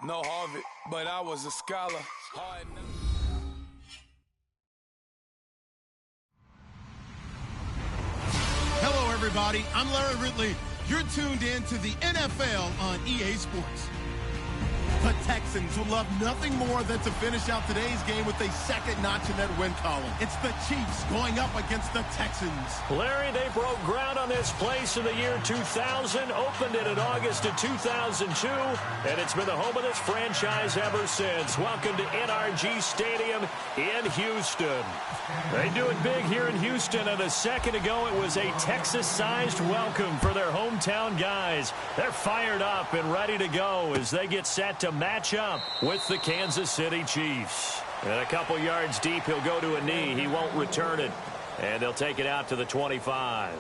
No Harvard, but I was a scholar. Hard enough. Hello, everybody. I'm Larry Ridley. You're tuned in to the NFL on EA Sports. The Texans would love nothing more than to finish out today's game with a second notch in that win column. It's the Chiefs going up against the Texans. Larry, they broke ground on this place in the year 2000, opened it in August of 2002, and it's been the home of this franchise ever since. Welcome to NRG Stadium in Houston. They do it big here in Houston, and a second ago it was a Texas-sized welcome for their hometown guys. They're fired up and ready to go as they get set to match up with the Kansas City Chiefs. And a couple yards deep, he'll go to a knee. He won't return it, and they'll take it out to the 25.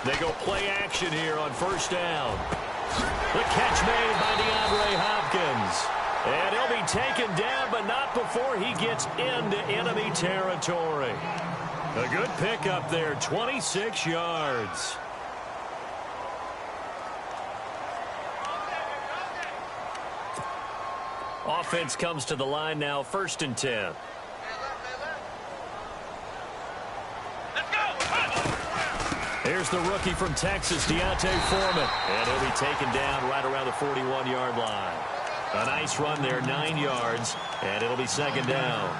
They go play action here on first down. The catch made by DeAndre Hopkins. And he'll be taken down, but not before he gets into enemy territory. A good pickup there, 26 yards. Offense comes to the line now, 1st and 10. Here's the rookie from Texas, Deontay Foreman. And he'll be taken down right around the 41-yard line. A nice run there, 9 yards, and it'll be 2nd down.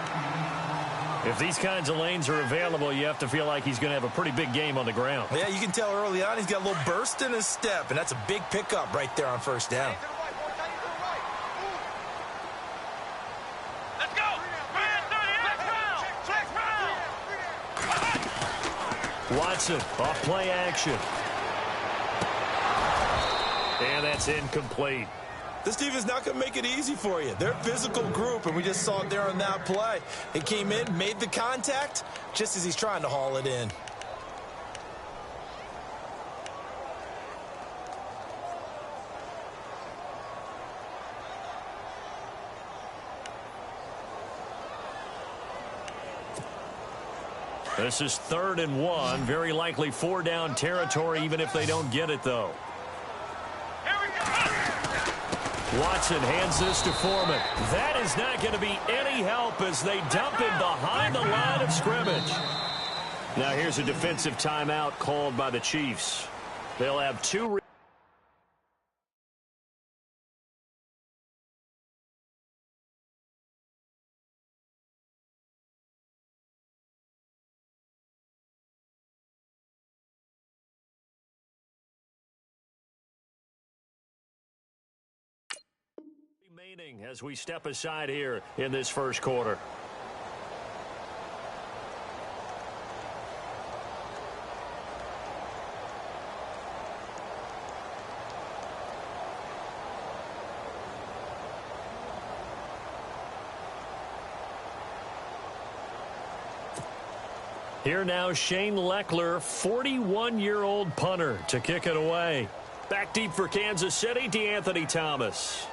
If these kinds of lanes are available, you have to feel like he's going to have a pretty big game on the ground. Yeah, you can tell early on he's got a little burst in his step, and that's a big pickup right there on 1st down. Watson off play action. And that's incomplete. This defense not going to make it easy for you. They're a physical group, and we just saw it there on that play. He came in, made the contact, just as he's trying to haul it in. This is 3rd and 1. Very likely 4-down territory, even if they don't get it, though. Watson hands this to Foreman. That is not going to be any help as they dump him behind the line of scrimmage. Now here's a defensive timeout called by the Chiefs. They'll have 2. Remaining as we step aside here in this first quarter. Here now, Shane Leckler, 41-year-old punter, to kick it away. Back deep for Kansas City, DeAnthony Thomas.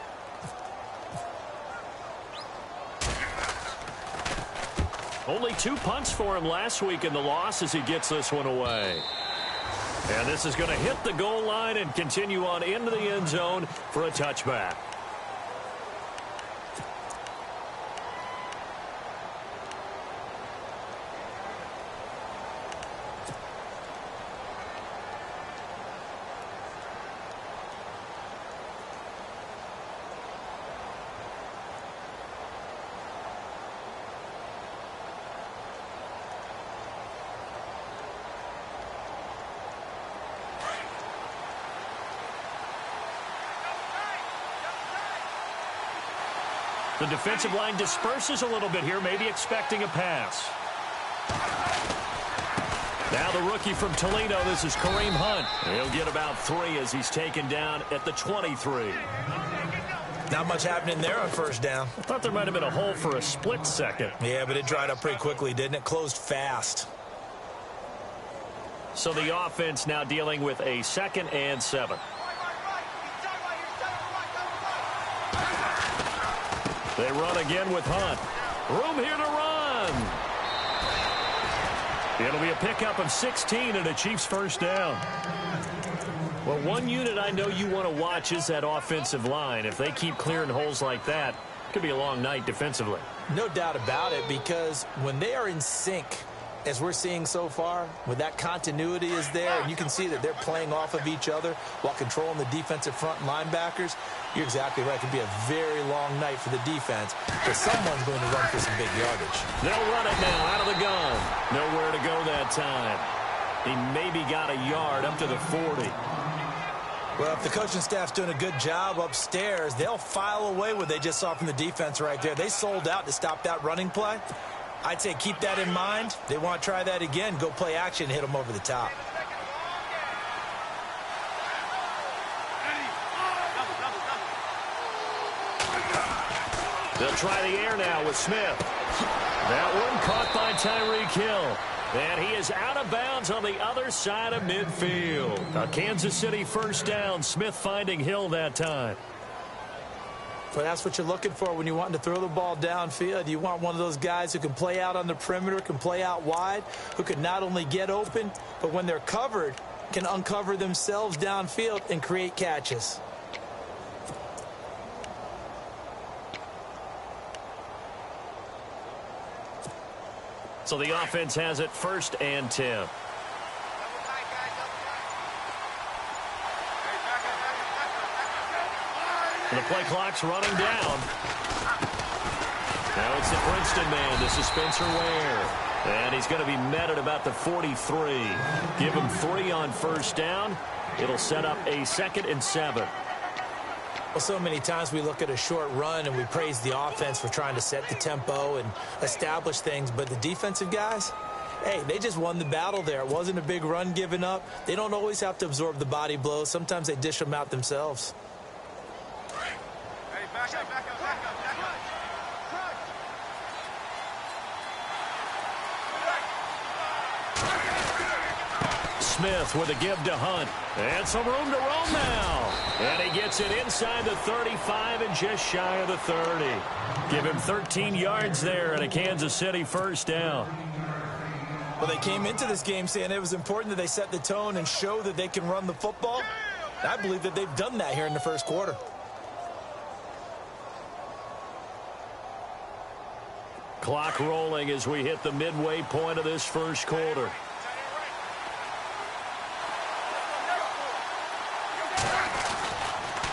Only 2 punts for him last week in the loss as he gets this one away. And this is going to hit the goal line and continue on into the end zone for a touchback. The defensive line disperses a little bit here, maybe expecting a pass. Now the rookie from Toledo, this is Kareem Hunt. He'll get about 3 as he's taken down at the 23. Not much happening there on first down. I thought there might have been a hole for a split second. Yeah, but it dried up pretty quickly, didn't it? Closed fast. So the offense now dealing with a 2nd and 7. They run again with Hunt. Room here to run. It'll be a pickup of 16 and a Chiefs first down. Well, one unit I know you want to watch is that offensive line. If they keep clearing holes like that, it could be a long night defensively. No doubt about it, because when they are in sync, as we're seeing so far, when that continuity is there, and you can see that they're playing off of each other while controlling the defensive front linebackers, you're exactly right. It could be a very long night for the defense, because someone's going to run for some big yardage. They'll run it now out of the gun. Nowhere to go that time. He maybe got a yard up to the 40. Well, if the coaching staff's doing a good job upstairs, they'll file away what they just saw from the defense right there. They sold out to stop that running play. I'd say keep that in mind. They want to try that again. Go play action, hit them over the top. They'll try the air now with Smith. That one caught by Tyreek Hill. And he is out of bounds on the other side of midfield. A Kansas City first down. Smith finding Hill that time. Well, that's what you're looking for when you're wanting to throw the ball downfield. You want one of those guys who can play out on the perimeter, can play out wide, who can not only get open, but when they're covered, can uncover themselves downfield and create catches. So the offense has it 1st and 10. The play clock's running down. Now it's the Princeton man. This is Spencer Ware. And he's going to be met at about the 43. Give him 3 on first down. It'll set up a 2nd and 7. Well, so many times we look at a short run and we praise the offense for trying to set the tempo and establish things. But the defensive guys, hey, they just won the battle there. It wasn't a big run given up. They don't always have to absorb the body blows. Sometimes they dish them out themselves. Hey, back up, back up, back up, back up. Smith with a give to Hunt. And some room to roam now. And he gets it inside the 35 and just shy of the 30. Give him 13 yards there and a Kansas City first down. Well, they came into this game saying it was important that they set the tone and show that they can run the football. I believe that they've done that here in the first quarter. Clock rolling as we hit the midway point of this first quarter.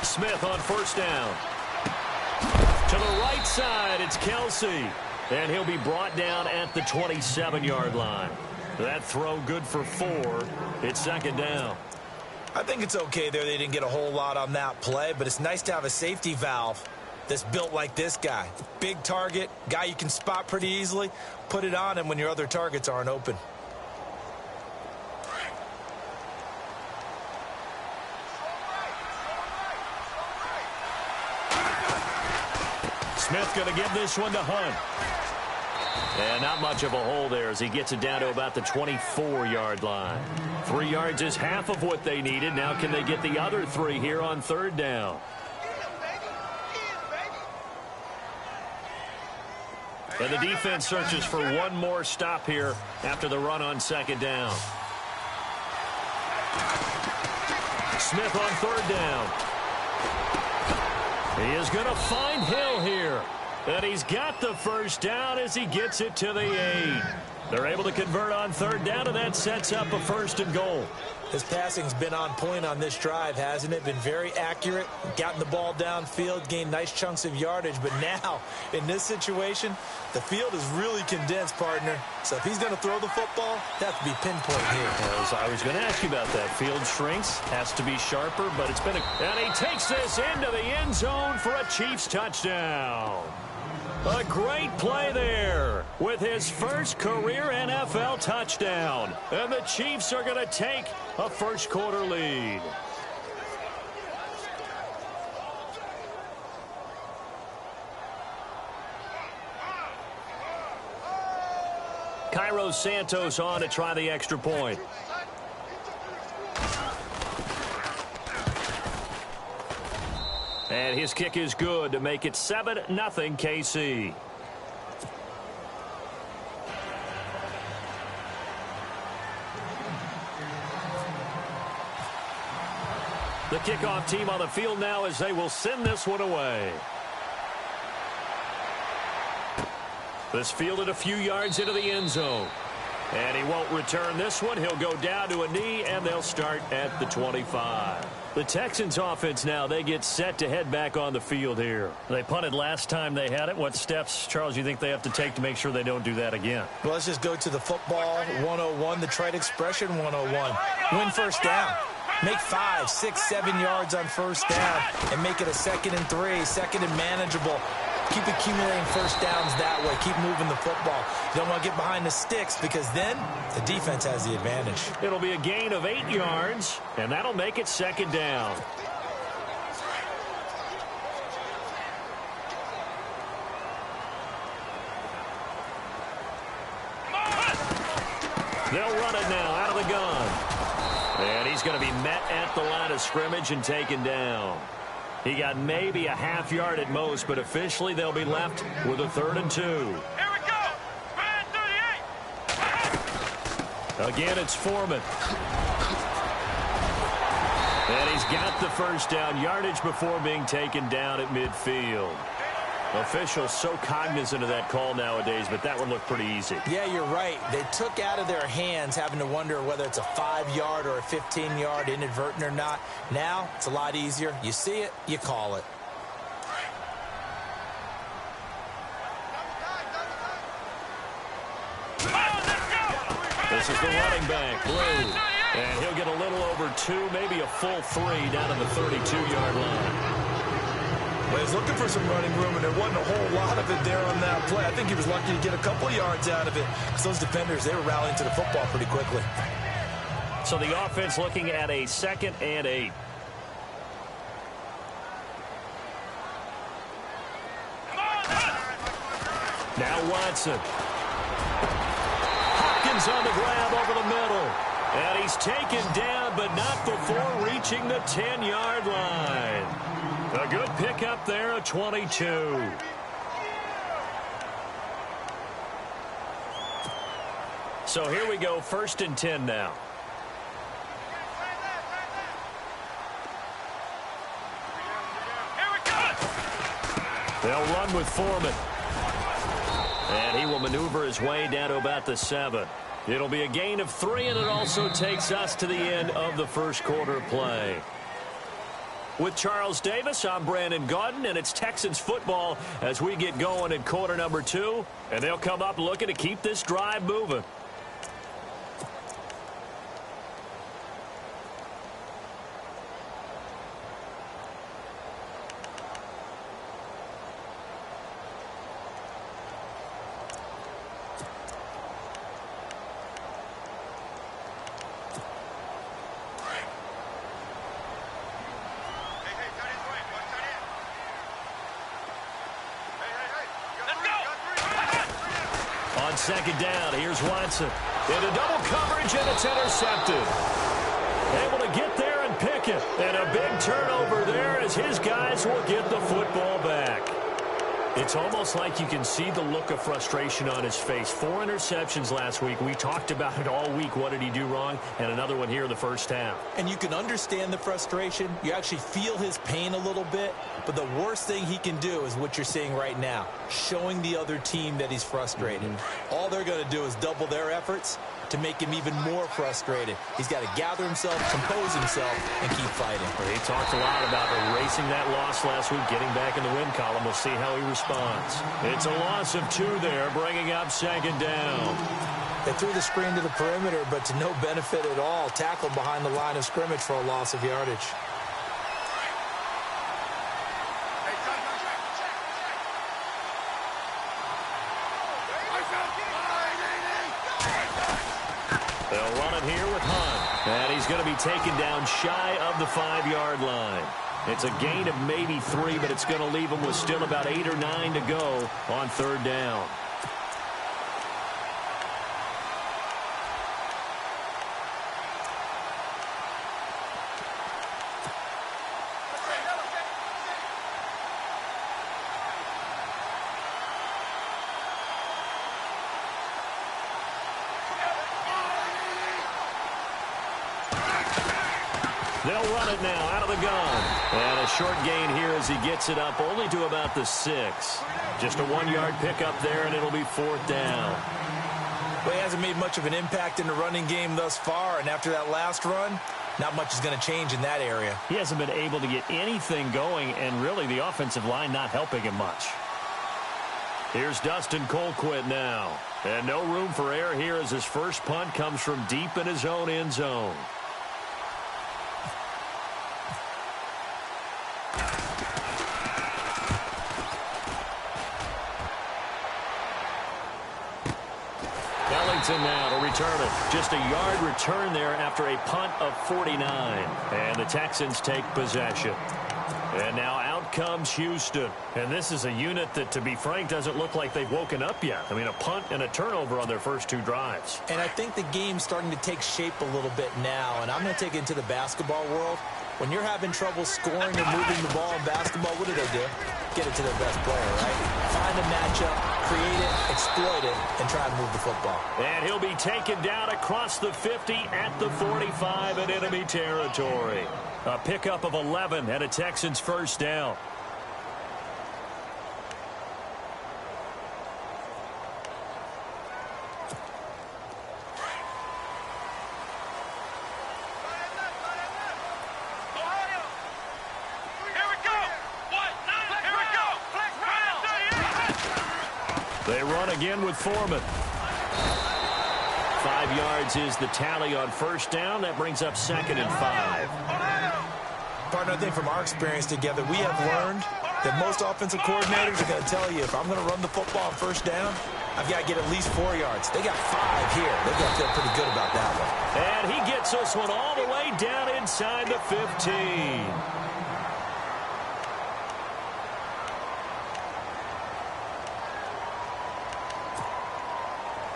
Smith on first down. To the right side, it's Kelsey. And he'll be brought down at the 27-yard line. That throw good for 4. It's 2nd down. I think it's okay there. They didn't get a whole lot on that play, but it's nice to have a safety valve that's built like this guy. Big target, guy you can spot pretty easily. Put it on him when your other targets aren't open. Smith going to give this one to Hunt. And not much of a hole there as he gets it down to about the 24-yard line. 3 yards is half of what they needed. Now can they get the other 3 here on 3rd down? And the defense searches for one more stop here after the run on 2nd down. Smith on 3rd down. He is going to find Hill here. And he's got the first down as he gets it to the 8. They're able to convert on 3rd down, and that sets up a 1st and goal. His passing's been on point on this drive, hasn't it? Been very accurate, gotten the ball downfield, gained nice chunks of yardage. But now, in this situation, the field is really condensed, partner. So if he's going to throw the football, that has to be pinpoint here. I was going to ask you about that. Field shrinks, has to be sharper, but it's been and he takes this into the end zone for a Chiefs touchdown. A great play there. there with his first career NFL touchdown. And the Chiefs are going to take a first-quarter lead. Cairo Santos on to try the extra point. And his kick is good to make it 7-0 KC. The kickoff team on the field now as they will send this one away. This fielded a few yards into the end zone. And he won't return this one. He'll go down to a knee, and they'll start at the 25. The Texans offense now, they get set to head back on the field here. They punted last time they had it. What steps, Charles, you think they have to take to make sure they don't do that again? Well, let's just go to the football 101, the trite expression 101. Win first down. Make 5, 6, 7 yards on first down and make it a 2nd and 3, 2nd and manageable. Keep accumulating first downs that way. Keep moving the football. You don't want to get behind the sticks because then the defense has the advantage. It'll be a gain of 8 yards, and that'll make it 2nd down. They'll run it now out of the gun. And he's going to be met at the line of scrimmage and taken down. He got maybe a half yard at most, but officially they'll be left with a 3rd and 2. Here we go. Man 38. Again, it's Foreman. And he's got the first down yardage before being taken down at midfield. Officials so cognizant of that call nowadays, but that one looked pretty easy. Yeah, you're right. They took out of their hands having to wonder whether it's a 5-yard or a 15-yard inadvertent or not. Now, it's a lot easier. You see it, you call it. This is the running back, Blue. And he'll get a little over 2, maybe a full 3 down to the 32-yard line. Well, he's looking for some running room, and there wasn't a whole lot of it there on that play. I think he was lucky to get a couple of yards out of it because those defenders, they were rallying to the football pretty quickly. So the offense looking at a 2nd and 8. Now Watson. Hopkins on the grab over the middle. And he's taken down, but not before reaching the 10-yard line. A good pickup there, a 22. So here we go, 1st and 10 now. They'll run with Foreman. And he will maneuver his way down to about the 7. It'll be a gain of 3, and it also takes us to the end of the first quarter play. With Charles Davis, I'm Brandon Gaudin, and it's Texans football as we get going in quarter number 2. And they'll come up looking to keep this drive moving. On 2nd down, here's Watson. Into double coverage, and it's intercepted. Able to get there and pick it. And a big turnover there as his guys will get the football back. It's almost like you can see the look of frustration on his face. 4 interceptions last week. We talked about it all week. What did he do wrong? And another one here in the first half. And you can understand the frustration. You actually feel his pain a little bit. But the worst thing he can do is what you're seeing right now, showing the other team that he's frustrated. All they're going to do is double their efforts to make him even more frustrated. He's got to gather himself, compose himself, and keep fighting. He talked a lot about erasing that loss last week, getting back in the win column. We'll see how he responds. It's a loss of 2 there, bringing up 2nd down. They threw the screen to the perimeter, but to no benefit at all. Tackled behind the line of scrimmage for a loss of yardage. They'll run it here with Hunt. And he's going to be taken down shy of the 5-yard line. It's a gain of maybe 3, but it's going to leave him with still about 8 or 9 to go on 3rd down. They'll run it now out of the gun. And a short gain here as he gets it up only to about the 6. Just a 1-yard pickup there, and it'll be 4th down. Well, he hasn't made much of an impact in the running game thus far, and after that last run, not much is going to change in that area. He hasn't been able to get anything going, and really the offensive line not helping him much. Here's Dustin Colquitt now. And no room for error here as his first punt comes from deep in his own end zone. Now to return it. Just a yard return there after a punt of 49. And the Texans take possession. And now out comes Houston. And this is a unit that, to be frank, doesn't look like they've woken up yet. I mean, a punt and a turnover on their first 2 drives. And I think the game's starting to take shape a little bit now. And I'm going to take it into the basketball world. When you're having trouble scoring or moving the ball in basketball, what do? Get it to their best player, right? Find a matchup, create it, exploit it, and try and move the football. And he'll be taken down across the 50 at the 45 in enemy territory. A pickup of 11 and a Texans first down. They run again with Foreman. 5 yards is the tally on first down. That brings up 2nd and 5. Partner, I think from our experience together, we have learned that most offensive coordinators are going to tell you, if I'm going to run the football on first down, I've got to get at least 4 yards. They got 5 here. They've got to feel pretty good about that one. And he gets this one all the way down inside the 15.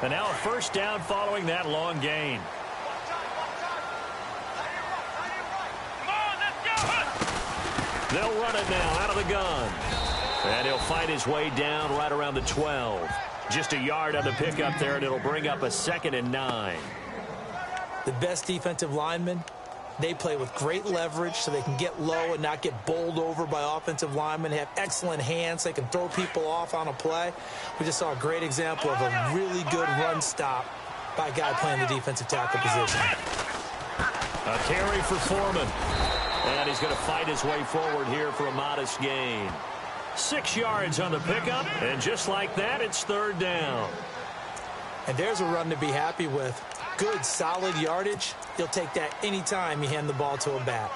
And now a first down following that long gain. They'll run it now out of the gun. And he'll fight his way down right around the 12. Just a yard on the pickup there, and it'll bring up a 2nd and 9. The best defensive linemen, they play with great leverage so they can get low and not get bowled over by offensive linemen. They have excellent hands. They can throw people off on a play. We just saw a great example of a really good run stop by a guy playing the defensive tackle position. A carry for Foreman. And he's going to fight his way forward here for a modest gain. 6 yards on the pickup, and just like that, it's 3rd down. And there's a run to be happy with. Good, solid yardage. You'll take that anytime you hand the ball to a back.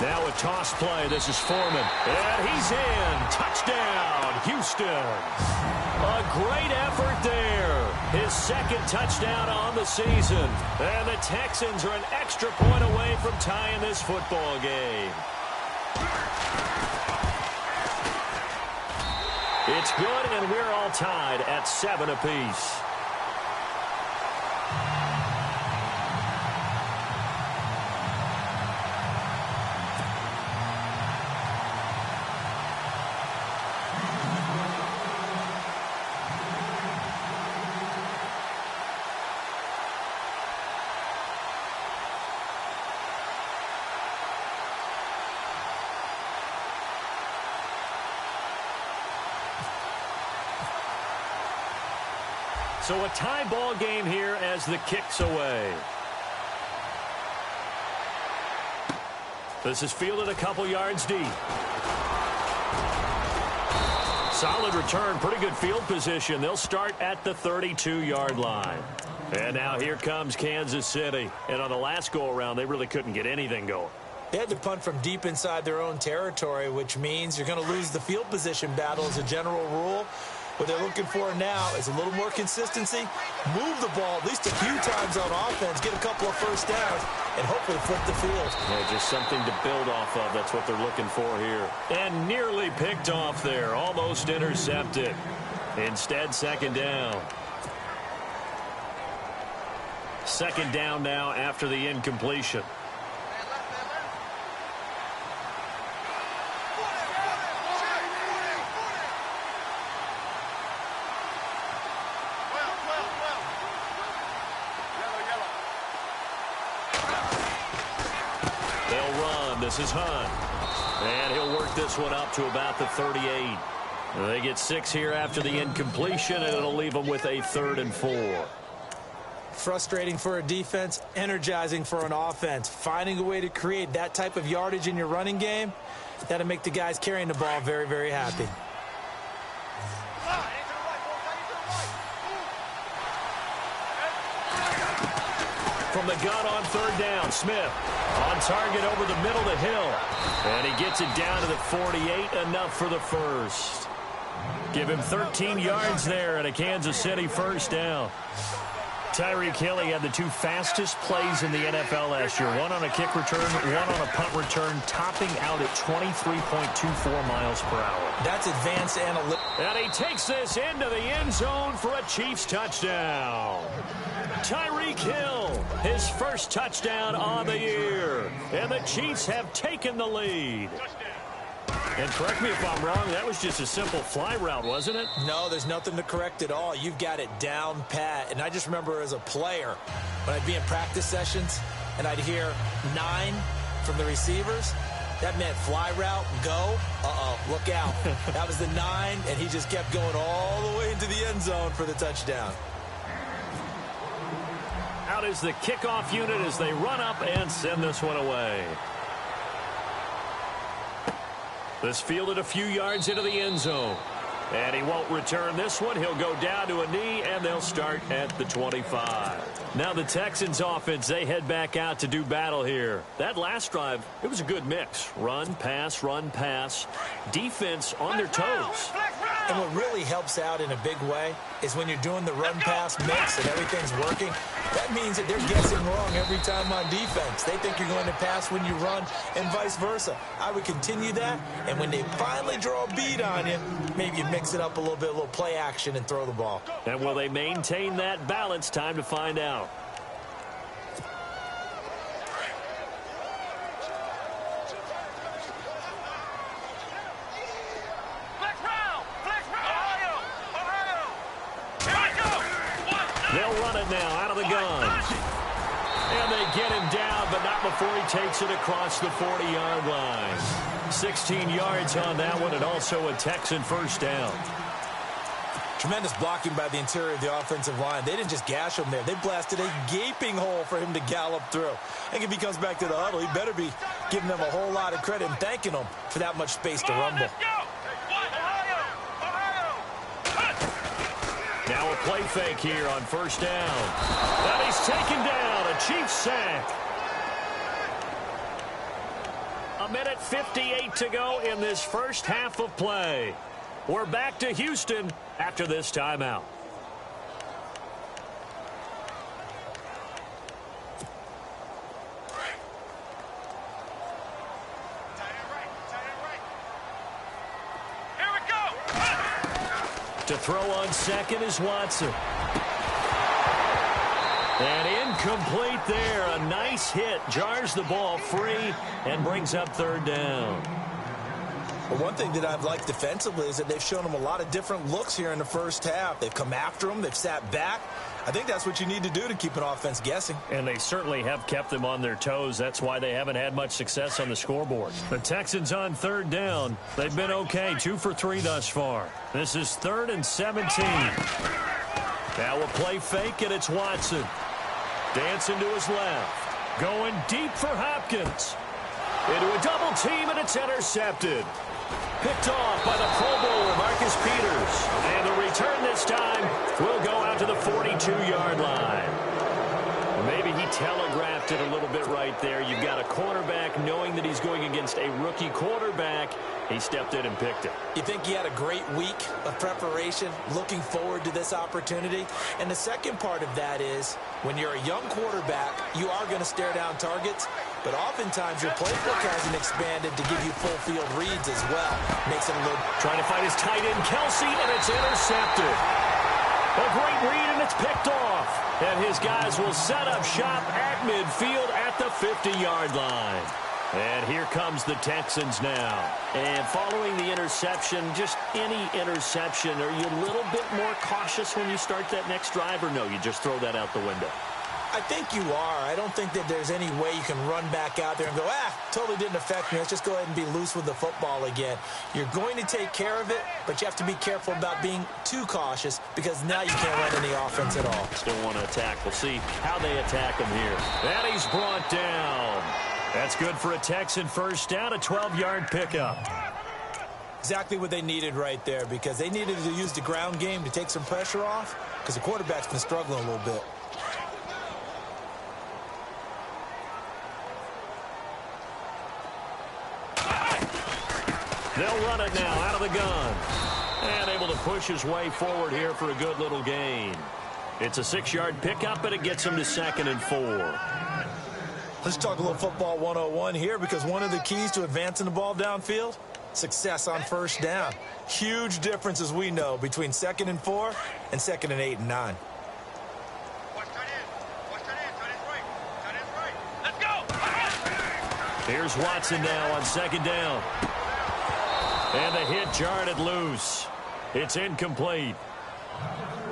Now a toss play. This is Foreman. And he's in. Touchdown, Houston. A great effort there. His 2nd touchdown on the season. And the Texans are an extra point away from tying this football game. It's good, and we're all tied at 7 apiece. So a tie ball game here as the kick's away. This is fielded a couple yards deep. Solid return, pretty good field position. They'll start at the 32-yard line. And now here comes Kansas City. And on the last go-around, they really couldn't get anything going. They had to punt from deep inside their own territory, which means you're going to lose the field position battle as a general rule. What they're looking for now is a little more consistency, move the ball at least a few times on offense, get a couple of first downs, and hopefully flip the field. Yeah, just something to build off of. That's what they're looking for here. And nearly picked off there, almost intercepted. Instead, second down. Second down now after the incompletion. This is Hunt. And he'll work this one up to about the 38. They get 6 here after the incompletion, and it'll leave them with a 3rd and 4. Frustrating for a defense, energizing for an offense. Finding a way to create that type of yardage in your running game, that'll make the guys carrying the ball very, very happy. From the gun on 3rd down, Smith on target over the middle to Hill. And he gets it down to the 48, enough for the first. Give him 13 yards there and a Kansas City first down. Tyreek Hill, he had the 2 fastest plays in the NFL last year. One on a kick return, one on a punt return, topping out at 23.24 miles per hour. That's advanced analytics. And he takes this into the end zone for a Chiefs touchdown. Tyreek Hill, his first touchdown on the year. And the Chiefs have taken the lead. And correct me if I'm wrong, that was just a simple fly route, wasn't it? No, there's nothing to correct at all. You've got it down pat. And I just remember as a player, when I'd be in practice sessions and I'd hear 9 from the receivers, that meant fly route, go, look out. That was the 9, and he just kept going all the way into the end zone for the touchdown. Out is the kickoff unit as they run up and send this one away. This fielded a few yards into the end zone. And he won't return this one. He'll go down to a knee, and they'll start at the 25. Now the Texans offense, they head back out to do battle here. That last drive, it was a good mix. Run, pass, defense on their toes. And what really helps out in a big way is when you're doing the run-pass mix and everything's working, that means that they're guessing wrong every time on defense. They think you're going to pass when you run and vice versa. I would continue that, and when they finally draw a bead on you, maybe you mix it up a little bit, a little play action, and throw the ball. And will they maintain that balance? Time to find out. They'll run it now out of the gun. And they get him down, but not before he takes it across the 40-yard line. 16 yards on that one, and also a Texan first down. Tremendous blocking by the interior of the offensive line. They didn't just gash him there. They blasted a gaping hole for him to gallop through. I think if he comes back to the huddle, he better be giving them a whole lot of credit and thanking them for that much space to rumble. Now a play fake here on first down. And he's taken down, a Chiefs sack. 1:58 to go in this first half of play. We're back to Houston after this timeout. To throw on second is Watson. And incomplete there. A nice hit. Jars the ball free and brings up third down. Well, one thing that I've liked defensively is that they've shown them a lot of different looks here in the first half. They've come after them. They've sat back. I think that's what you need to do to keep an offense guessing. And they certainly have kept them on their toes. That's why they haven't had much success on the scoreboard. The Texans on third down. They've been okay. 2 for 3 thus far. This is 3rd and 17. Now a play fake, and it's Watson. Dancing to his left. Going deep for Hopkins. Into a double team, and it's intercepted. Picked off by the Pro Bowler, Marcus Peters. And the return this time will go out to the 42-yard line. Maybe he telegraphed it a little bit right there. You've got a cornerback knowing that he's going against a rookie quarterback. He stepped in and picked it. You think he had a great week of preparation, looking forward to this opportunity? And the second part of that is, when you're a young quarterback, you are going to stare down targets, but oftentimes your playbook hasn't expanded to give you full field reads as well. Makes it a little... Trying to find his tight end, Kelsey, and it's intercepted. A great read, and it's picked off. And his guys will set up shop at midfield at the 50-yard line. And here comes the Texans now. And following the interception, just any interception, are you a little bit more cautious when you start that next drive, or no, you just throw that out the window? I think you are. I don't think that there's any way you can run back out there and go, totally didn't affect me. Let's just go ahead and be loose with the football again. You're going to take care of it, but you have to be careful about being too cautious because now you can't run any offense at all. Still want to attack. We'll see how they attack him here. And he's brought down. That's good for a Texan first down, a 12-yard pickup. Exactly what they needed right there because they needed to use the ground game to take some pressure off because the quarterback's been struggling a little bit. They'll run it now out of the gun. And able to push his way forward here for a good little gain. It's a 6-yard pickup, and it gets him to 2nd and 4. Let's talk a little football 101 here because one of the keys to advancing the ball downfield, success on first down. Huge difference, as we know, between 2nd and 4 and 2nd and 8 and 9. Let's go. Here's Watson now on 2nd down. And the hit jarred it loose. It's incomplete.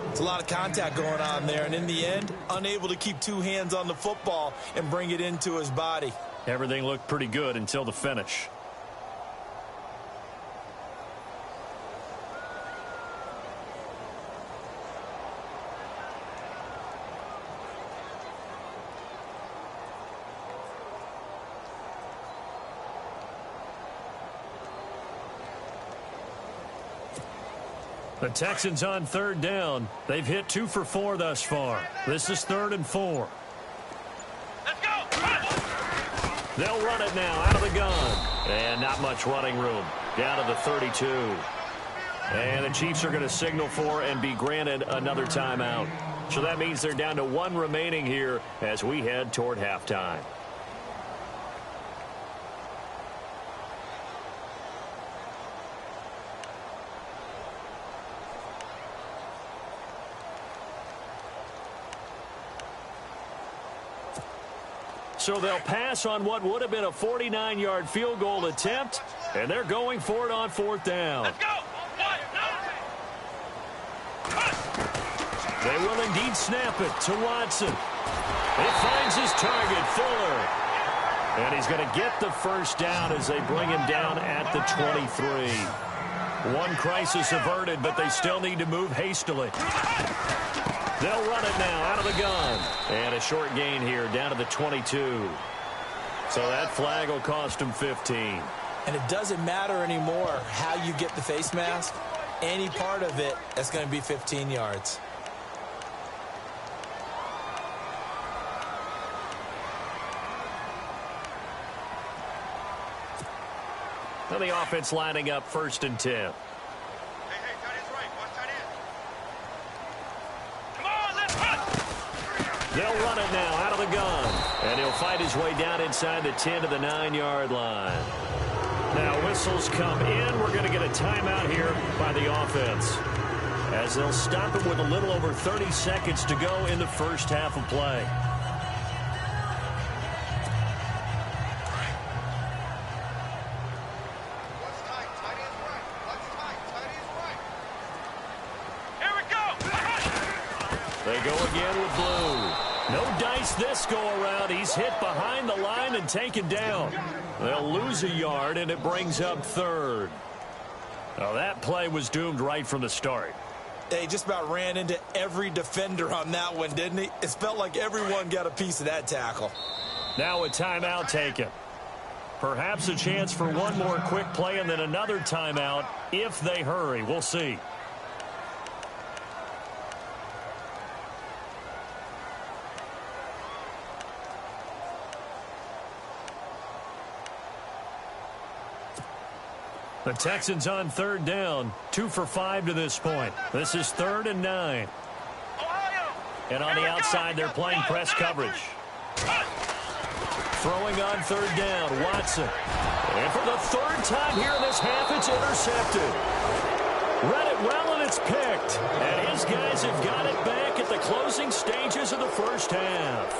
It's a lot of contact going on there, and in the end, unable to keep two hands on the football and bring it into his body. Everything looked pretty good until the finish. The Texans on 3rd down. They've hit 2 for 4 thus far. This is 3rd and 4. Let's go. They'll run it now out of the gun. And not much running room. Down to the 32. And the Chiefs are going to signal for and be granted another timeout. So that means they're down to 1 remaining here as we head toward halftime. So they'll pass on what would have been a 49-yard field goal attempt, and they're going for it on 4th down. Let's go. They will indeed snap it to Watson. It finds his target, Fuller. And he's going to get the first down as they bring him down at the 23. One crisis averted, but they still need to move hastily. They'll run it now out of the gun. And a short gain here down to the 22. So that flag will cost him 15. And it doesn't matter anymore how you get the face mask. Any part of it, that's going to be 15 yards. Now the offense lining up 1st and 10. They'll run it now out of the gun. And he'll fight his way down inside the 10 to the 9-yard line. Now whistles come in. We're going to get a timeout here by the offense, as they'll stop it with a little over 30 seconds to go in the first half of play. They go again with Blue. No dice this go-around. He's hit behind the line and taken down. They'll lose a yard, and it brings up 3rd. Now, that play was doomed right from the start. He just about ran into every defender on that one, didn't he? It felt like everyone got a piece of that tackle. Now a timeout taken. Perhaps a chance for one more quick play and then another timeout if they hurry. We'll see. The Texans on third down, 2 for 5 to this point. This is 3rd and 9. And on the outside, they're playing press coverage. Throwing on third down, Watson. And for the 3rd time here in this half, it's intercepted. Read it well, and it's picked. And his guys have got it back at the closing stages of the first half.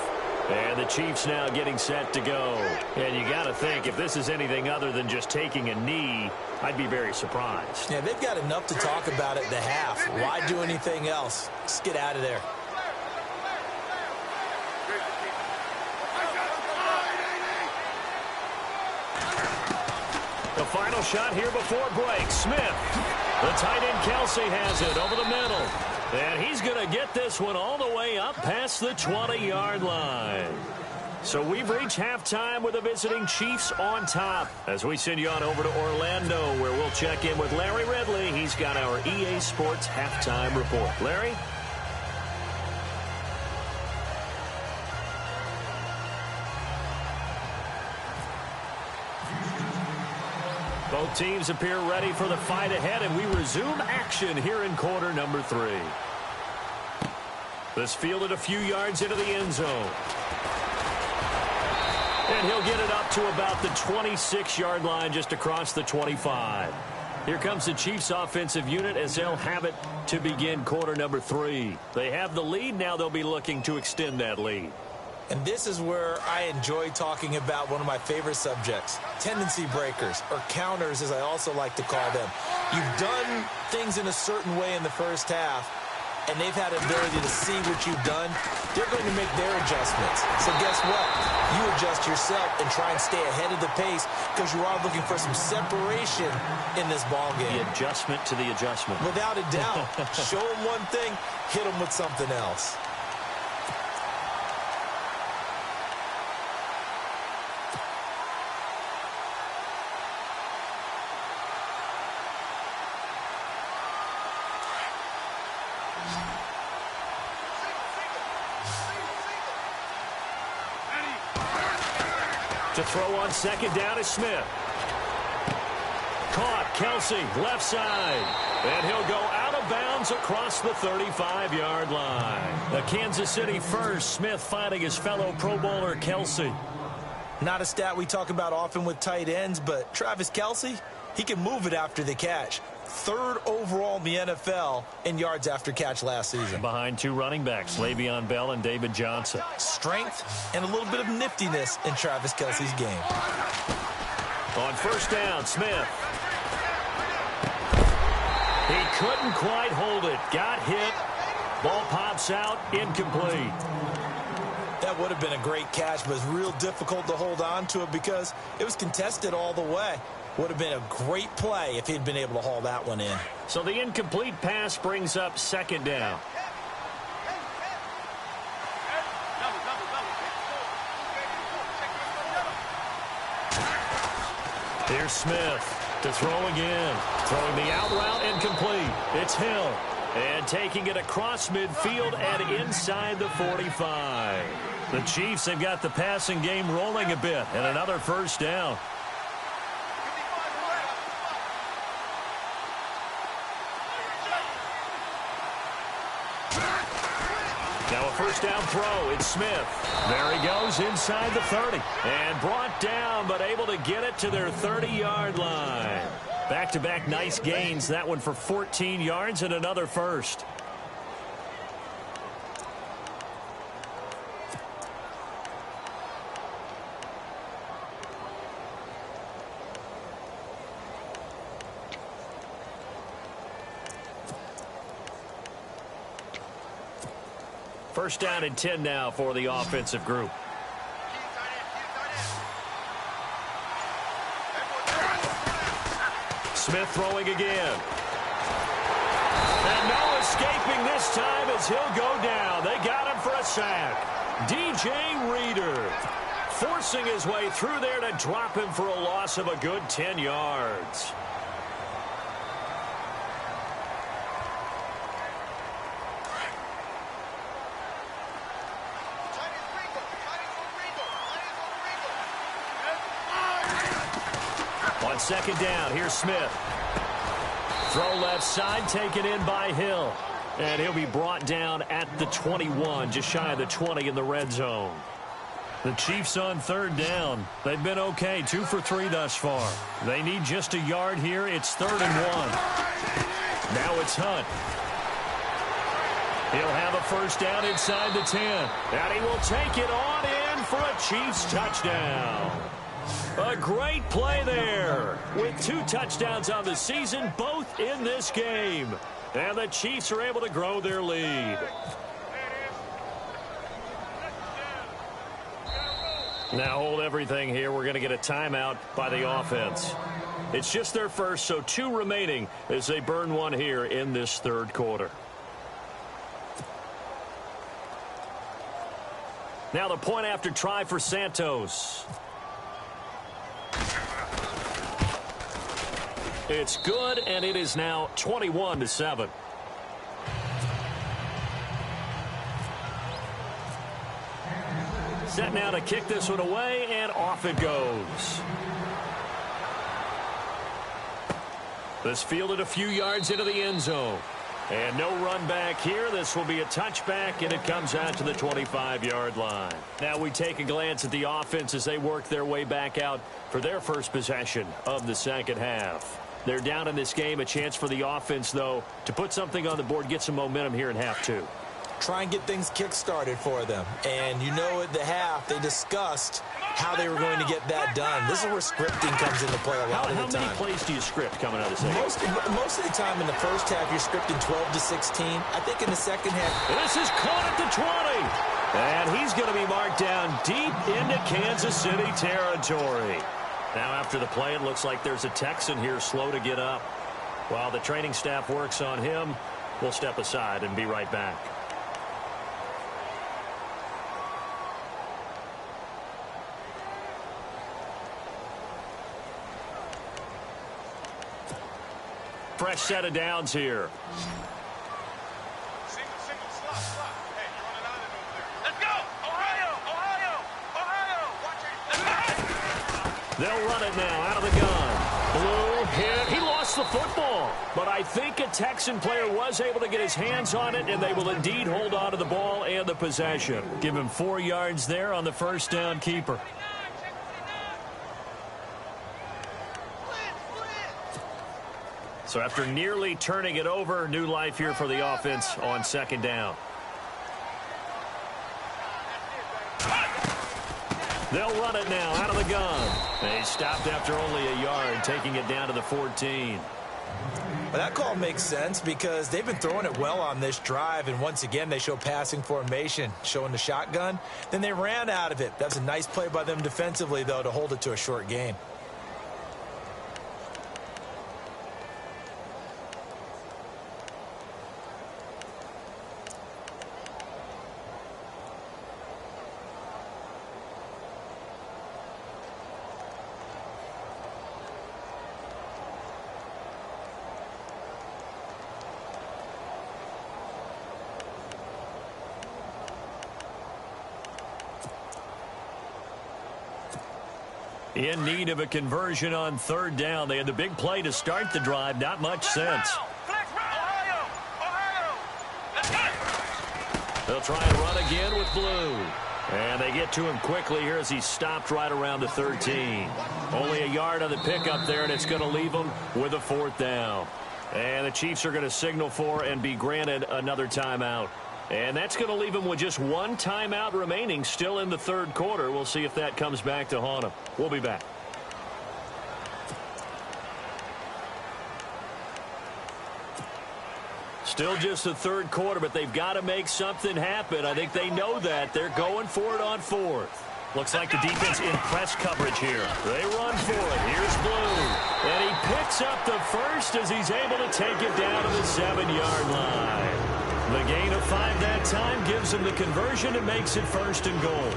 And the Chiefs now getting set to go. And you got to think, if this is anything other than just taking a knee, I'd be very surprised. Yeah, they've got enough to talk about at the half. Why do anything else? Just get out of there. The final shot here before break. Smith. The tight end Kelsey has it over the middle. And he's going to get this one all the way up past the 20-yard line. So we've reached halftime with the visiting Chiefs on top. As we send you on over to Orlando, where we'll check in with Larry Ridley. He's got our EA Sports halftime report. Larry? Both teams appear ready for the fight ahead, and we resume action here in quarter number 3. This fielded a few yards into the end zone. And he'll get it up to about the 26-yard line, just across the 25. Here comes the Chiefs offensive unit as they'll have it to begin quarter number 3. They have the lead. Now they'll be looking to extend that lead. And this is where I enjoy talking about one of my favorite subjects, tendency breakers, or counters as I also like to call them. You've done things in a certain way in the first half, and they've had an ability to see what you've done. They're going to make their adjustments. So guess what? You adjust yourself and try and stay ahead of the pace because you are looking for some separation in this ball game. The adjustment to the adjustment. Without a doubt. Show them one thing, hit them with something else. To throw on second down is Smith. Caught, Kelsey, left side. And he'll go out of bounds across the 35-yard line. The Kansas City first, Smith finding his fellow Pro Bowler Kelsey. Not a stat we talk about often with tight ends, but Travis Kelsey, he can move it after the catch. 3rd overall in the NFL in yards after catch last season. Behind 2 running backs, Le'Veon Bell and David Johnson. Strength and a little bit of niftiness in Travis Kelsey's game. On first down, Smith. He couldn't quite hold it. Got hit. Ball pops out, incomplete. That would have been a great catch, but it's real difficult to hold on to it because it was contested all the way. Would have been a great play if he'd been able to haul that one in. So the incomplete pass brings up second down. Here's Smith to throw again. Throwing the out route incomplete. It's Hill. And taking it across midfield and inside the 45. The Chiefs have got the passing game rolling a bit. And another first down. Now a first down throw. It's Smith. There he goes inside the 30. And brought down, but able to get it to their 30-yard line. Back-to-back nice gains. That one for 14 yards and another first. First down and 10 now for the offensive group. Smith throwing again. And no escaping this time as he'll go down. They got him for a sack. DJ Reader. forcing his way through there to drop him for a loss of a good 10 yards. On second down, here's Smith. Throw left side, taken in by Hill. And he'll be brought down at the 21, just shy of the 20 in the red zone. The Chiefs on third down. They've been okay, 2 for 3 thus far. They need just a yard here. It's 3rd and 1. Now it's Hunt. He'll have a first down inside the 10. And he will take it on in for a Chiefs touchdown. A great play there with 2 touchdowns on the season, both in this game. And the Chiefs are able to grow their lead. Now hold everything here. We're going to get a timeout by the offense. It's just their first, so 2 remaining as they burn one here in this third quarter. Now the point after try for Santos. It's good, and it is now 21-7. Set now to kick this one away, and off it goes. This fielded a few yards into the end zone. And no run back here. This will be a touchback, and it comes out to the 25-yard line. Now we take a glance at the offense as they work their way back out for their first possession of the second half. They're down in this game. A chance for the offense, though, to put something on the board, get some momentum here in half 2. Try and get things kick-started for them. And you know at the half, they discussed how they were going to get that done. This is where scripting comes into play a lot of the time. How many plays do you script coming out of the second? Most of the time in the first half, you're scripting 12 to 16. I think in the second half. This is caught at the 20. And he's going to be marked down deep into Kansas City territory. Now after the play, it looks like there's a Texan here slow to get up. While the training staff works on him, we'll step aside and be right back. Fresh set of downs here. Single, slot. Hey, you're running out of over there. Let's go! Ohio! Watch it. They'll run it now out of the gun. Blue hit. He lost the football. But I think a Texan player was able to get his hands on it, and they will indeed hold on to the ball and the possession. Give him 4 yards there on the first down keeper. So after nearly turning it over, new life here for the offense on second down. They'll run it now out of the gun. They stopped after only a yard, taking it down to the 14. Well, that call makes sense because they've been throwing it well on this drive, and once again they show passing formation, showing the shotgun. Then they ran out of it. That's a nice play by them defensively, though, to hold it to a short gain. In need of a conversion on third down. They had the big play to start the drive. Not much sense. Ohio! They'll try and run again with Blue. And they get to him quickly here as he stopped right around the 13. Only a yard on the pickup there, and it's going to leave them with a 4th down. And the Chiefs are going to signal for and be granted another timeout. And that's going to leave them with just 1 timeout remaining still in the third quarter. We'll see if that comes back to haunt them. We'll be back. Still just the third quarter, but they've got to make something happen. I think they know that. They're going for it on 4th. Looks like the defense in press coverage here. They run for it. Here's Blue. And he picks up the first as he's able to take it down to the 7-yard line. The gain of 5 that time gives him the conversion and makes it 1st and goal.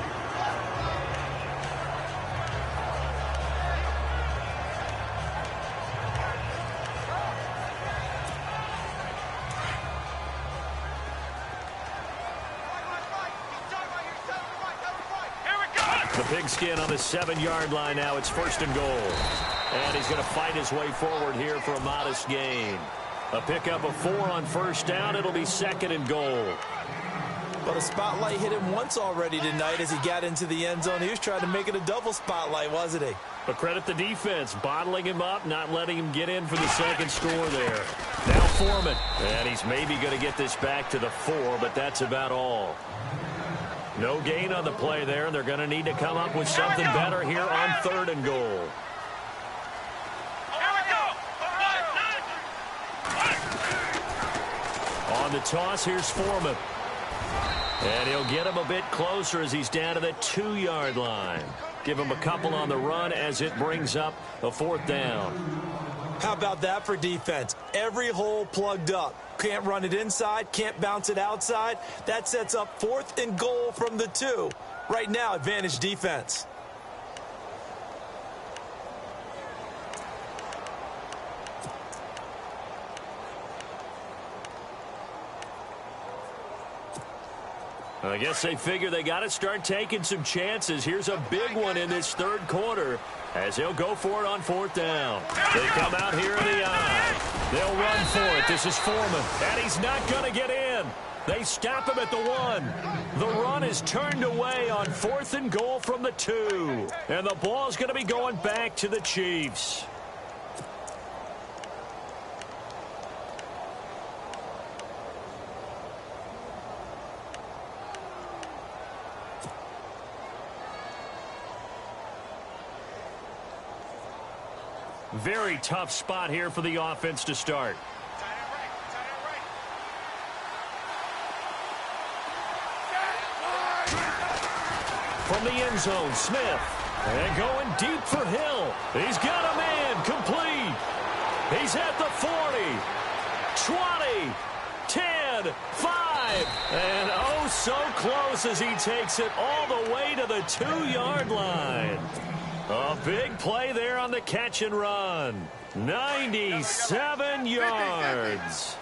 The pigskin on the 7-yard line now. It's 1st and goal. And he's going to fight his way forward here for a modest gain. A pickup of 4 on 1st down. It'll be 2nd and goal. But a spotlight hit him once already tonight as he got into the end zone. He was trying to make it a double spotlight, wasn't he? But credit the defense, bottling him up, not letting him get in for the 2nd score there. Now Foreman. And he's maybe going to get this back to the 4, but that's about all. No gain on the play there. They're going to need to come up with something better here on 3rd and goal. On the toss, here's Foreman. And he'll get him a bit closer as he's down to the 2-yard line. Give him a couple on the run as it brings up a 4th down. How about that for defense? Every hole plugged up. Can't run it inside, can't bounce it outside. That sets up 4th and goal from the 2. Right now, advantage defense. I guess they figure they got to start taking some chances. Here's a big one in this 3rd quarter as they'll go for it on 4th down. They come out here in the eye. They'll run for it. This is Foreman, and he's not going to get in. They stop him at the 1. The run is turned away on 4th and goal from the 2. And the ball's going to be going back to the Chiefs. Very tough spot here for the offense to start. From the end zone, Smith. And going deep for Hill. He's got a man complete. He's at the 40, 20, 10, 5. And oh, so close as he takes it all the way to the 2-yard line. A big play there on the catch and run. 97 yards.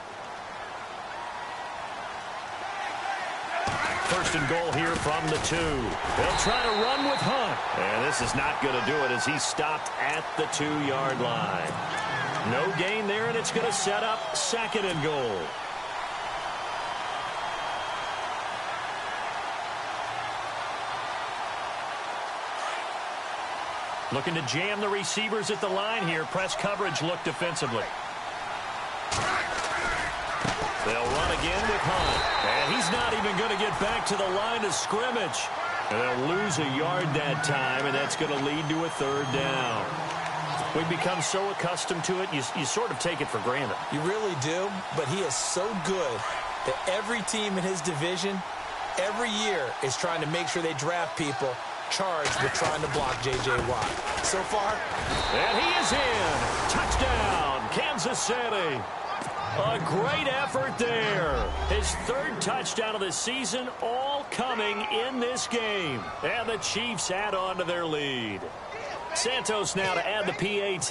1st and goal here from the 2. They'll try to run with Hunt. And this is not going to do it as he's stopped at the 2-yard line. No gain there, and it's going to set up 2nd and goal. Looking to jam the receivers at the line here. Press coverage look defensively. They'll run again with Hunt. And he's not even going to get back to the line of scrimmage. And they'll lose a yard that time, and that's going to lead to a 3rd down. We've become so accustomed to it, you sort of take it for granted. You really do, but he is so good that every team in his division, every year, is trying to make sure they draft people charged with trying to block J.J. Watt. So far, and he is in. Touchdown, Kansas City. A great effort there. His 3rd touchdown of the season, all coming in this game. And the Chiefs add on to their lead. Santos now to add the PAT.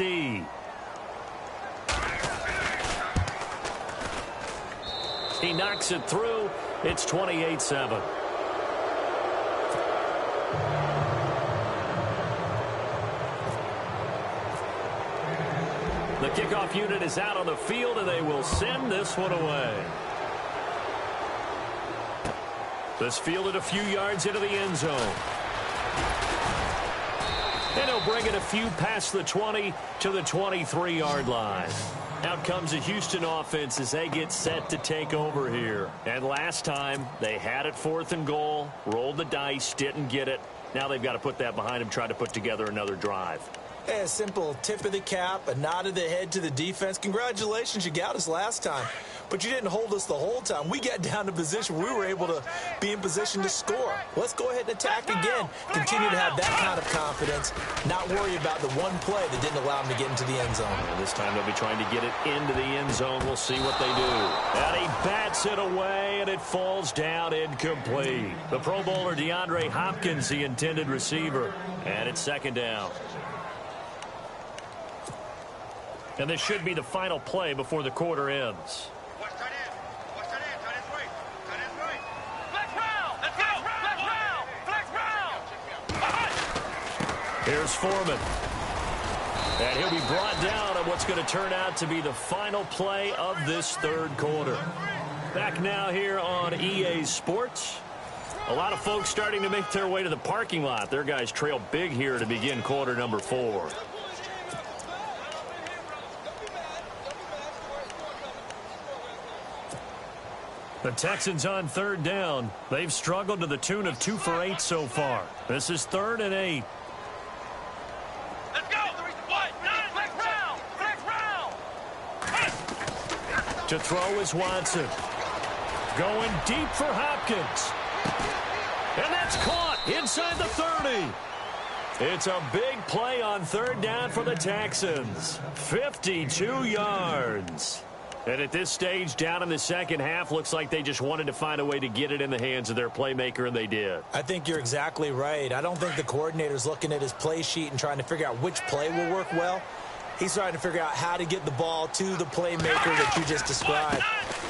He knocks it through. It's 28-7. The kickoff unit is out on the field, and they will send this one away. This fielded a few yards into the end zone. And he'll bring it a few past the 20 to the 23-yard line. Out comes the Houston offense as they get set to take over here. And last time, they had it 4th and goal, rolled the dice, didn't get it. Now they've got to put that behind them, try to put together another drive. Hey, a simple tip of the cap, a nod of the head to the defense. Congratulations, you got us last time. But you didn't hold us the whole time. We got down to position where we were able to be in position to score. Let's go ahead and attack again. Continue to have that kind of confidence. Not worry about the one play that didn't allow them to get into the end zone. And this time they'll be trying to get it into the end zone. We'll see what they do. And he bats it away, and it falls down incomplete. The Pro Bowler DeAndre Hopkins, the intended receiver. And it's 2nd down. And this should be the final play before the quarter ends. Here's Foreman. And he'll be brought down on what's going to turn out to be the final play of this third quarter. Back now here on EA Sports. A lot of folks starting to make their way to the parking lot. Their guys trail big here to begin quarter number 4. The Texans on third down. They've struggled to the tune of 2 for 8 so far. This is 3rd and 8. Let's go. Next round. To throw is Watson. Going deep for Hopkins. And that's caught inside the 30. It's a big play on third down for the Texans. 52 yards. And at this stage, down in the second half, looks like they just wanted to find a way to get it in the hands of their playmaker, and they did. I think you're exactly right. I don't think the coordinator's looking at his play sheet and trying to figure out which play will work well. He's trying to figure out how to get the ball to the playmaker that you just described.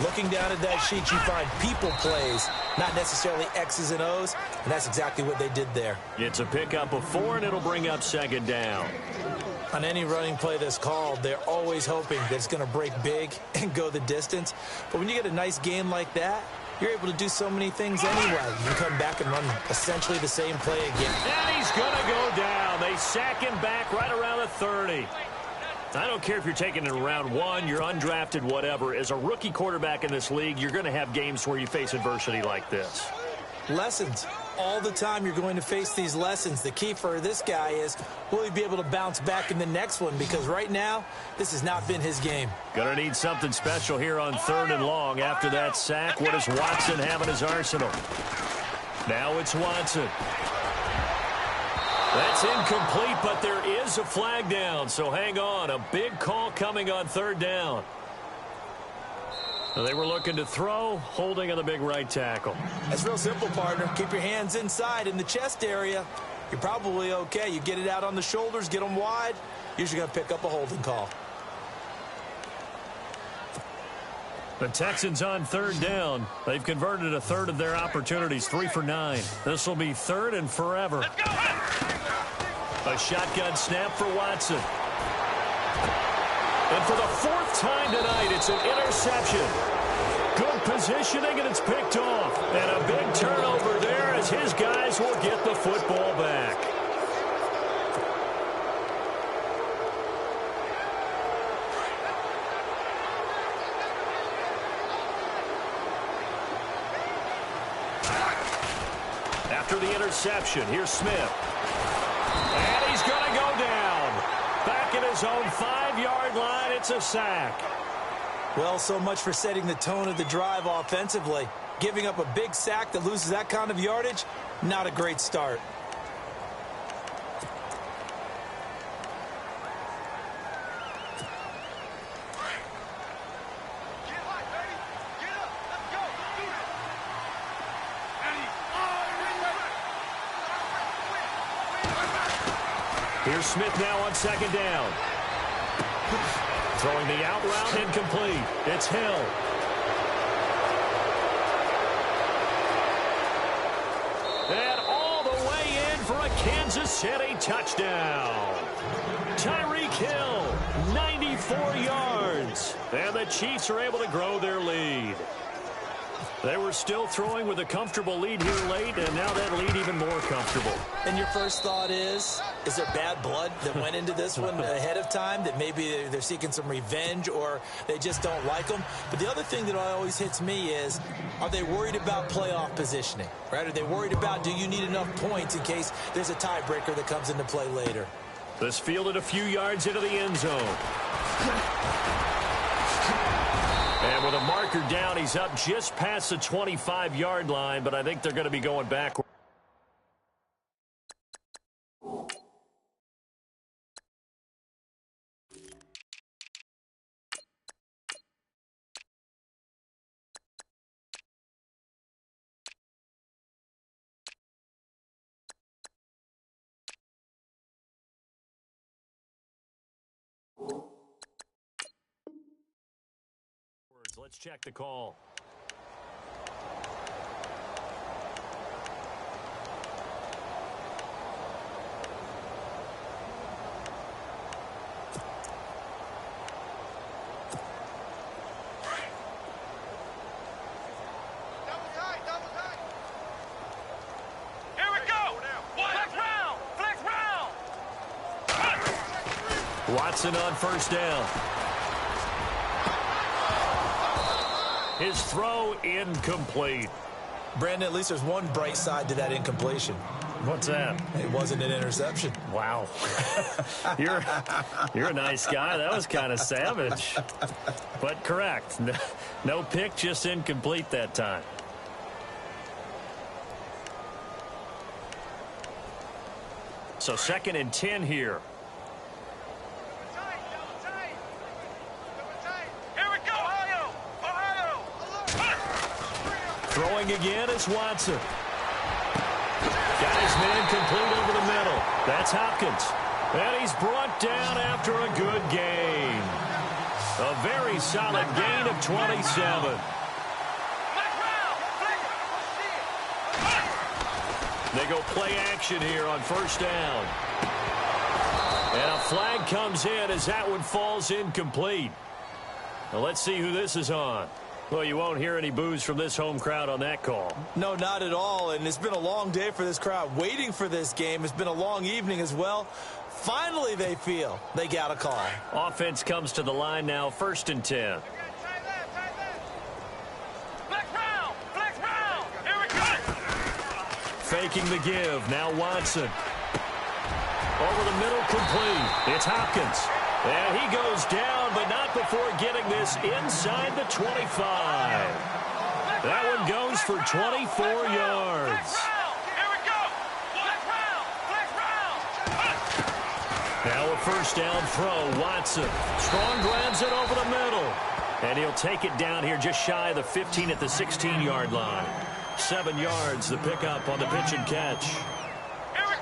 Looking down at that sheet, you find people plays, not necessarily X's and O's, and that's exactly what they did there. It's a pickup of 4, and it'll bring up second down. On any running play that's called, they're always hoping that it's going to break big and go the distance. But when you get a nice game like that, you're able to do so many things anyway. You come back and run essentially the same play again. And he's going to go down. They sack him back right around the 30. I don't care if you're taking it in round 1, you're undrafted, whatever. As a rookie quarterback in this league, you're going to have games where you face adversity like this. Lessons. All the time you're going to face these lessons. The key for this guy is, will he be able to bounce back in the next one? Because right now, this has not been his game. Going to need something special here on 3rd and long. After that sack, what does Watson have in his arsenal? Now it's Watson. That's incomplete, but there is a flag down, so hang on. A big call coming on 3rd down. They were looking to throw, holding on the big right tackle. That's real simple, partner. Keep your hands inside in the chest area. You're probably okay. You get it out on the shoulders, get them wide. Usually going to pick up a holding call. The Texans on 3rd down. They've converted a third of their opportunities, 3 for 9. This will be 3rd and forever. A shotgun snap for Watson. And for the 4th time tonight, it's an interception. Good positioning, and it's picked off. And a big turnover there as his guys will get the football back. After the interception, here's Smith. And he's going to go down. Back at his own 5-yard line, it's a sack. Well, so much for setting the tone of the drive offensively. Giving up a big sack that loses that kind of yardage, not a great start. Here's Smith now on 2nd down. Throwing the out route, incomplete. It's Hill. And all the way in for a Kansas City touchdown. Tyreek Hill, 94 yards. And the Chiefs are able to grow their lead. They were still throwing with a comfortable lead here late, and now that lead even more comfortable. And your first thought is there bad blood that went into this one ahead of time, that maybe they're seeking some revenge or they just don't like them? But the other thing that always hits me is, are they worried about playoff positioning? Right? Are they worried about, do you need enough points in case there's a tiebreaker that comes into play later? This fielded a few yards into the end zone. And with a marker down, he's up just past the 25-yard line, but I think they're going to be going backward. Let's check the call. Watson on first down. His throw incomplete. Brandon, at least there's one bright side to that incompletion. What's that? It wasn't an interception. Wow. You're a nice guy. That was kind of savage. But correct. No pick, just incomplete that time. So 2nd and 10 here. Here we go, Ohio! Throwing again is Watson. Got his man complete over the middle. That's Hopkins. And he's brought down after a good gain. A very solid gain of 27. They go play action here on first down. And a flag comes in as that one falls incomplete. Now let's see who this is on. Well, you won't hear any boos from this home crowd on that call. No, not at all. And it's been a long day for this crowd waiting for this game. It's been a long evening as well. Finally, they feel they got a call. Offense comes to the line now, 1st and 10. Faking the give. Now Watson. Over the middle, complete. It's Hopkins. And he goes down, but not before getting this inside the 25. That one goes for 24 yards. Now a first down throw. Watson. Strong grabs it over the middle. And he'll take it down here just shy of the 15 at the 16-yard line. 7 yards, the pickup on the pitch and catch.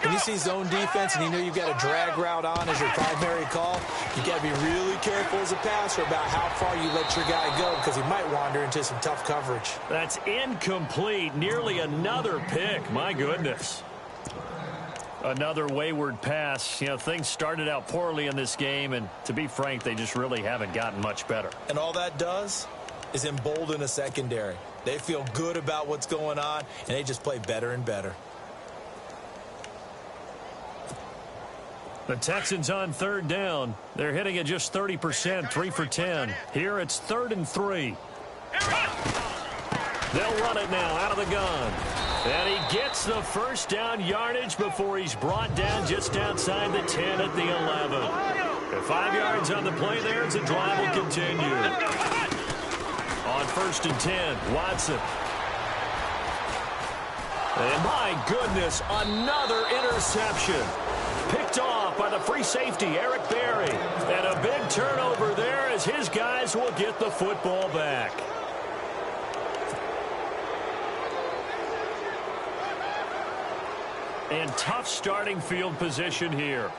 When you see zone defense and you know you've got a drag route on as your primary call, you've got to be really careful as a passer about how far you let your guy go because he might wander into some tough coverage. That's incomplete. Nearly another pick. My goodness. Another wayward pass. You know, things started out poorly in this game, and to be frank, they just really haven't gotten much better. And all that does is embolden a secondary. They feel good about what's going on, and they just play better and better. The Texans on 3rd down. They're hitting at just 30%, 3 for 10. Here it's 3rd and 3. They'll run it now out of the gun. And he gets the first down yardage before he's brought down just outside the 10 at the 11. The 5 yards on the play there as the drive will continue. On 1st and 10, Watson. And my goodness, another interception. Picked off by the free safety, Eric Berry. And a big turnover there as his guys will get the football back. And tough starting field position here.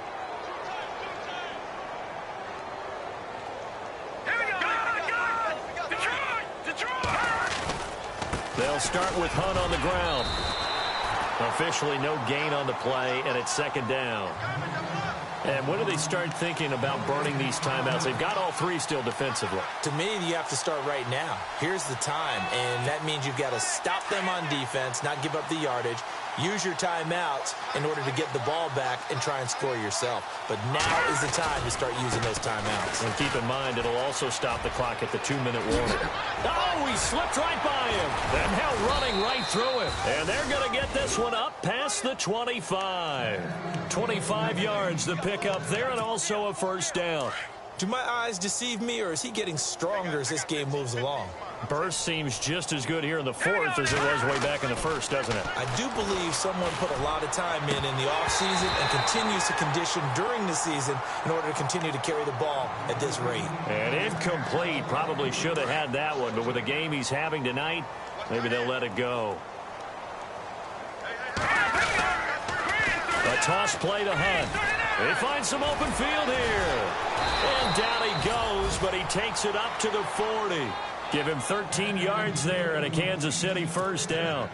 They'll start with Hunt on the ground. Officially no gain on the play, and it's 2nd down. And when do they start thinking about burning these timeouts? They've got all 3 still defensively. To me, you have to start right now. Here's the time, and that means you've got to stop them on defense, not give up the yardage, use your timeouts in order to get the ball back and try and score yourself. But now is the time to start using those timeouts. And keep in mind, it'll also stop the clock at the 2-minute warning. Oh, he slipped right by him. And now running right through him. And they're going to get this one up past the 25. 25 yards, the pickup there, and also a first down. Do my eyes deceive me, or is he getting stronger as this game moves along? Burst seems just as good here in the 4th as it was way back in the 1st, doesn't it? I do believe someone put a lot of time in the offseason and continues to condition during the season in order to continue to carry the ball at this rate. And incomplete. Probably should have had that one, but with the game he's having tonight, maybe they'll let it go. A toss play to Hunt. They find some open field here. And down he goes, but he takes it up to the 40. Give him 13 yards there and a Kansas City first down.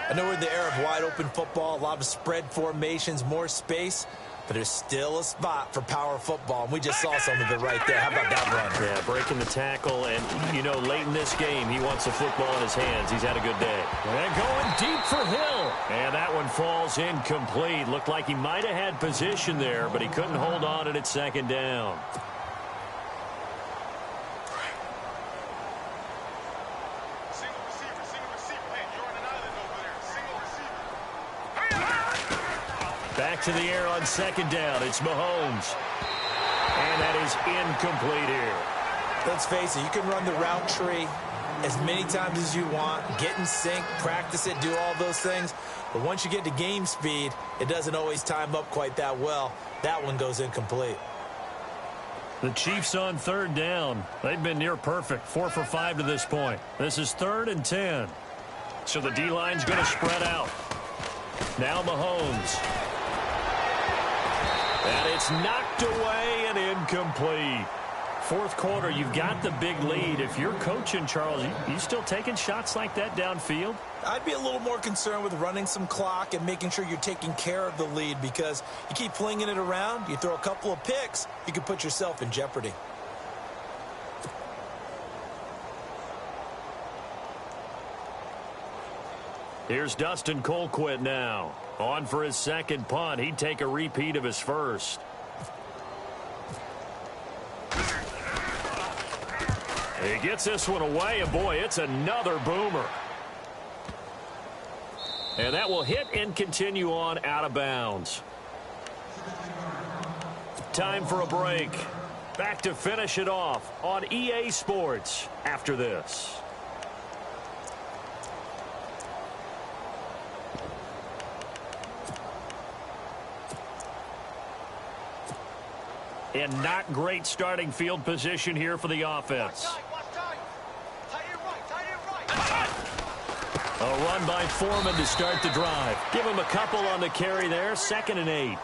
I know we're in the era of wide-open football, a lot of spread formations, more space, but there's still a spot for power football, and we just saw some of it right there. How about that run? Yeah, breaking the tackle, and, you know, late in this game, he wants the football in his hands. He's had a good day. And going deep for Hill. And that one falls incomplete. Looked like he might have had position there, but he couldn't hold on at second down. Single receiver. Hey, you're on an island over there. Single receiver. Back to the air on second down. It's Mahomes. And that is incomplete here. Let's face it, you can run the route tree as many times as you want, get in sync, practice it, do all those things. But once you get to game speed, it doesn't always time up quite that well. That one goes incomplete. The Chiefs on third down. They've been near perfect, 4 for 5 to this point. This is 3rd and 10. So the D-line's going to spread out. Now Mahomes. And it's knocked away and incomplete. Fourth quarter, you've got the big lead. If you're coaching, Charles, you still taking shots like that downfield? I'd be a little more concerned with running some clock and making sure you're taking care of the lead, because you keep flinging it around, you throw a couple of picks, you can put yourself in jeopardy. Here's Dustin Colquitt now. On for his second punt. He'd take a repeat of his first. He gets this one away, and boy, it's another boomer. And that will hit and continue on out of bounds. Time for a break. Back to finish it off on EA Sports after this. And not great starting field position here for the offense. A run by Foreman to start the drive. Give him a couple on the carry there. 2nd and 8. I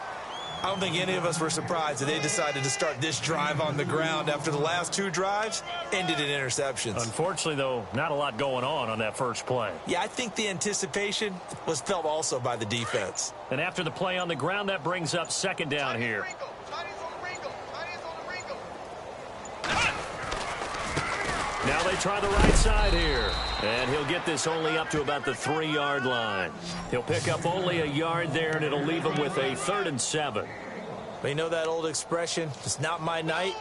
don't think any of us were surprised that they decided to start this drive on the ground after the last 2 drives ended in interceptions. Unfortunately, though, not a lot going on that first play. Yeah, I think the anticipation was felt also by the defense. And after the play on the ground, that brings up 2nd down here. Now they try the right side here. And he'll get this only up to about the 3-yard line. He'll pick up only a yard there, and it'll leave him with a 3rd and 7. But you know that old expression, it's not my night?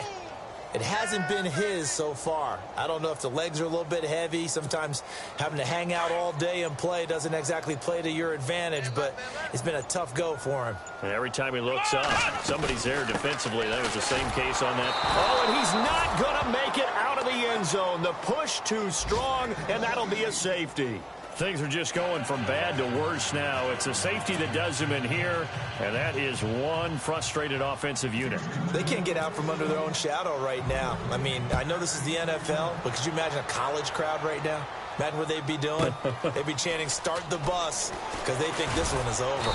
It hasn't been his so far. I don't know if the legs are a little bit heavy. Sometimes having to hang out all day and play doesn't exactly play to your advantage, but it's been a tough go for him. And every time he looks up, somebody's there defensively. That was the same case on that. Oh, and he's not going to make it out of the end zone. The push too strong, and that'll be a safety. Things are just going from bad to worse now. It's a safety that does him in here, and that is one frustrated offensive unit. They can't get out from under their own shadow right now. I mean, I know this is the NFL, but could you imagine a college crowd right now? Imagine what they'd be doing. They'd be chanting, "Start the bus," because they think this one is over.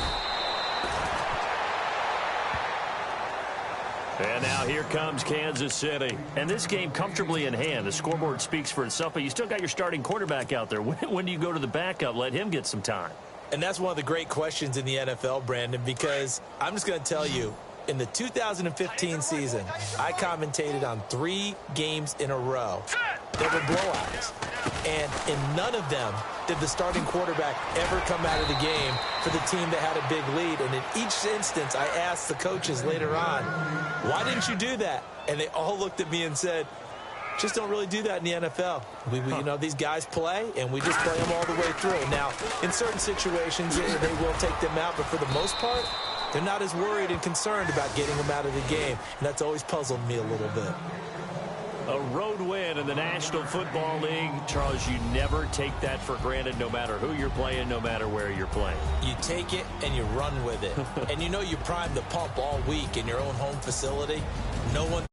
And now here comes Kansas City. And this game comfortably in hand. The scoreboard speaks for itself, but you still got your starting quarterback out there. When do you go to the backup? Let him get some time. And that's one of the great questions in the NFL, Brandon, because I'm just going to tell you, in the 2015 season, I commentated on 3 games in a row. There were blowouts. And in none of them did the starting quarterback ever come out of the game for the team that had a big lead. And in each instance, I asked the coaches later on, why didn't you do that? And they all looked at me and said, just don't really do that in the NFL. You know, these guys play, and we just play them all the way through. Now, in certain situations, they will take them out, but for the most part, they're not as worried and concerned about getting them out of the game. And that's always puzzled me a little bit. A road win in the National Football League. Charles, you never take that for granted, no matter who you're playing, no matter where you're playing. You take it and you run with it. And you know you primed the pump all week in your own home facility. No one